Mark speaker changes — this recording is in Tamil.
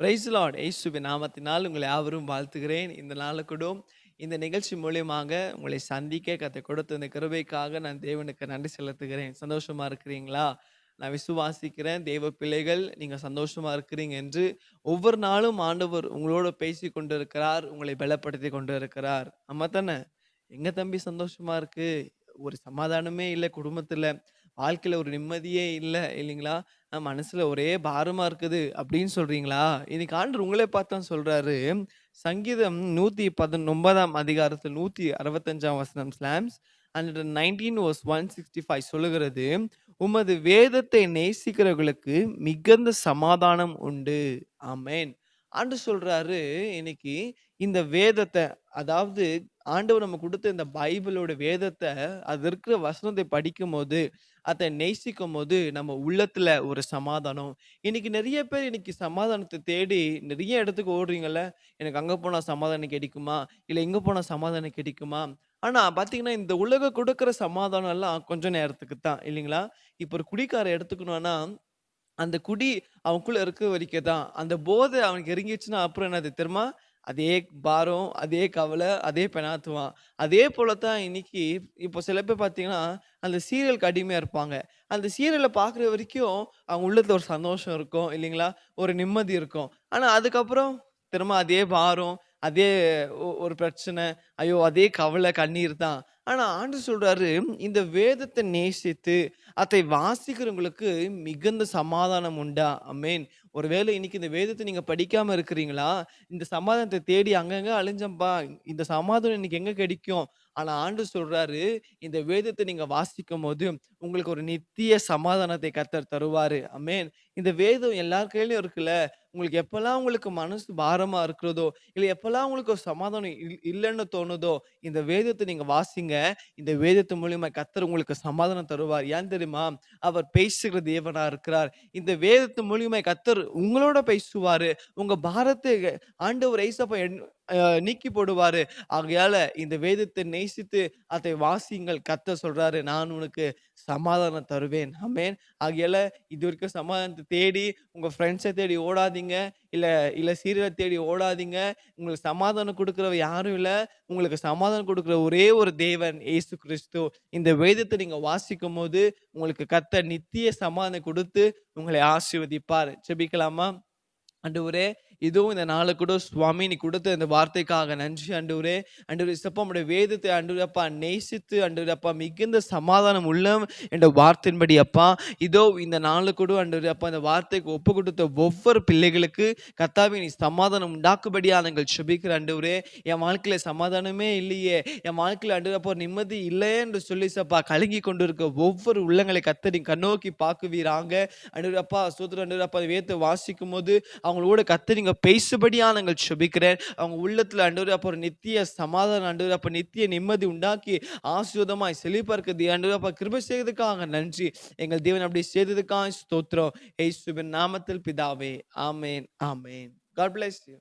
Speaker 1: Price Lord. இயேசுவின் நாமத்தினால் உங்களை யாவரும் வாழ்த்துகிறேன். இந்த நாளுக்கூடும் இந்த நிகழ்ச்சி மூலியமாக உங்களை சந்திக்க கர்த்தர் கொடுத்த இந்த கிருபைக்காக நான் தேவனுக்கு நன்றி செலுத்துகிறேன். சந்தோஷமா இருக்கிறீங்களா? நான் விசுவாசிக்கிறேன் தேவ பிள்ளைகள் நீங்க சந்தோஷமா இருக்கிறீங்க என்று. ஒவ்வொரு நாளும் ஆண்டவர் உங்களோட பேசி கொண்டிருக்கிறார், உங்களை பலப்படுத்தி கொண்டிருக்கிறார். ஆமா தானே? எங்க தம்பி சந்தோஷமா இருக்கு? ஒரு சமாதானமே இல்ல குடும்பத்துல. வாழ்க்கையில ஒரு நிம்மதியே இல்ல இல்லைங்களா? மனசுல ஒரே பாரமா இருக்குது அப்படின்னு சொல்றீங்களா? இன்னைக்கு ஆண்டவர் உங்களே பார்த்து தான் சொல்றாரு. சங்கீதம் 119ஆம் அதிகாரத்தில் 165ஆம் வசனம் ஸ்லாம்ஸ் 119 verse 165 சொல்லுகிறது, உமது வேதத்தை நேசிக்கிறவர்களுக்கு மிகுந்த சமாதானம் உண்டு. ஆமென். ஆண்டவர் சொல்றாரு இன்னைக்கு இந்த வேதத்த, அதாவது ஆண்டவர் நமக்கு குடுத்த இந்த பைபிளோட வேதத்த, அது இருக்கிற வசனத்தை படிக்கும்போது, அத நேசிக்கும்போது நம்ம உள்ளத்துல ஒரு சமாதானம். இன்னைக்கு நெறைய பேர் இன்னைக்கு சமாதானத்த தேடி நெறைய இடத்துக்கு ஓடுறீங்கல்ல. எனக்கு அங்க போனா சமாதானம் கிடைக்குமா? இல்ல இங்க போனா சமாதானம் கிடைக்குமா? ஆனா பார்த்தீங்கன்னா, இந்த உலகம் குடுக்குற சமாதானம் எல்லாம் கொஞ்ச நேரத்துக்கு தான் இல்லைங்களா? இப்ப ஒரு குடிகாரன் எடுத்துக்கணும்னா, அந்த குடி அவனுக்குள்ள இருக்க வரைக்கும் தான். அந்த போதை அவனுக்கு இறங்கிருச்சுன்னா அப்புறம் என்னது தெரியுமா? அதே பாரம், அதே கவலை, அதே பெனாத்துவான். அதே போல தான் இன்னைக்கு இப்போ சில பேர் பார்த்தீங்கன்னா, அந்த சீரியலுக்கு அடிமையா இருப்பாங்க. அந்த சீரியல பார்க்குற வரைக்கும் அவங்க உள்ளத்துல ஒரு சந்தோஷம் இருக்கும் இல்லைங்களா? ஒரு நிம்மதி இருக்கும். ஆனா அதுக்கப்புறம் திரும்ப அதே பாரம், அதே ஒரு பிரச்சனை, ஐயோ! அதே கவலை, கண்ணீர் தான். ஆனா ஆண்டவர் சொல்றாரு, இந்த வேதத்த நேசித்து அதை வாசிக்கிறவங்களுக்கு மிகுந்த சமாதானம் உண்டா? ஆமென். ஒருவேளை இன்னைக்கு இந்த வேதத்த நீங்க படிக்காம இருக்கிறீங்களா? இந்த சமாதானத்த தேடி அங்கங்க அலைஞ்சேன்ப்பா. இந்த சமாதானம் இன்னைக்கு எங்க கிடைக்கும்? ஆனா ஆண்டவர் சொல்றாரு, இந்த வேதத்த நீங்க வாசிக்கும்போது, உங்களுக்கு ஒரு நித்திய சமாதானத்தை கர்த்தர் தருவாரு. ஆமென். இந்த வேதம் எல்லார் கையிலயும் இருக்குல்ல. உங்களுக்கு எப்பல்லாம் உங்களுக்கு மனசு பாரமா இருக்கிறதோ, இல்ல எப்பல்லாம் உங்களுக்கு ஒரு சமாதானம் இல்லன்னு தோணுதோ, இந்த வேதத்த நீங்க வாசிங்க. இந்த வேதத்து மூலியமா கர்த்தர் உங்களுக்கு சமாதானம் தருவார். ஏன் தெரியுமா? அவர் பேசுகிற தேவனா இருக்கிறார். இந்த வேதத்து மூலியமா கர்த்தர் உங்களோட பேசுவாரு. உங்க பாரத்தை ஆண்டவர் ஏசப்பா நீக்கி போடுவாரு. ஆகையால இந்த வேதத்தை நேசித்து அதை வாசியுங்கள். கர்த்தர் சொல்றாரு, நான் உனக்கு சமாதானம் தருவேன். ஆமென். ஆகையால இதுவரைக்கும் சமாதானத்த தேடி உங்க ஃப்ரெண்ட்ஸ தேடி ஓடாதீங்க. இல்ல இல்ல சீரியல தேடி ஓடாதீங்க. உங்களுக்கு சமாதானம் குடுக்கிறவர் யாரும் இல்ல. உங்களுக்கு சமாதானம் குடுக்கிற ஒரே ஒரு தேவன் இயேசு கிறிஸ்து. இந்த வேதத்த நீங்க வாசிக்கும்போது, உங்களுக்கு கர்த்தர் நித்திய சமாதானம் குடுத்து உங்களை ஆசீர்வதிப்பார். ஜெபிக்கலாமா? ஆண்டவரே, இதுவும் இந்த நாள கூட சுவாமி நீ குடுத்த இந்த வார்த்தைக்காக நன்றி ஆண்டவரே. ஆண்டவரே இயேசப்பா உம்முடைய வேதத்தை ஆண்டவரே அப்பா நேசித்து ஆண்டவரே அப்பா மிகுந்த சமாதானம் உள்ள என்ற வார்த்தையின்படி அப்பா, இதோ இந்த நாள கூட ஆண்டவரே அப்பா இந்த வார்த்தைக்கு ஒப்பு கொடுத்த ஒவ்வொரு பிள்ளைகளுக்கு கர்த்தாவே நீ சமாதானம் உண்டாக்கும்படியா நாங்கள் ஜெபிக்கிறோம் ஆண்டவரே. என் வாழ்க்கையில சமாதானமே இல்லையே, என் வாழ்க்கையில ஆண்டவரே அப்பா நிம்மதி இல்லையே என்று சொல்லி சப்பா கலங்கி கொண்டிருக்க ஒவ்வொரு உள்ளங்களை கர்த்தர் நீங்க கண்ணோக்கி பார்க்குவீராக. ஆண்டவரே அப்பா ஸ்தோத்திரம் ஆண்டவரே அப்பா வேதத்தை வாசிக்கும்போது அவங்களோட கர்த்தர் நீங்க பேசும்படியா நாங்கள் ஜெபிக்கிறேன். அவங்க உள்ளத்துல ஆண்டவரே அப்ப ஒரு நித்திய சமாதானம் ஆண்டவரே அப்ப நித்திய நிம்மதி உண்டாக்கி ஆசீர்வாதமாய் செழிப்பா இருக்குது ஆண்டவரே அப்ப கிருபை செய்ததுக்காக நன்றி. எங்கள் தேவன் அப்படி செய்ததுக்காக ஸ்தோத்திரம். இயேசுவின் நாமத்தில் பிதாவே. ஆமென். ஆமென். God bless you.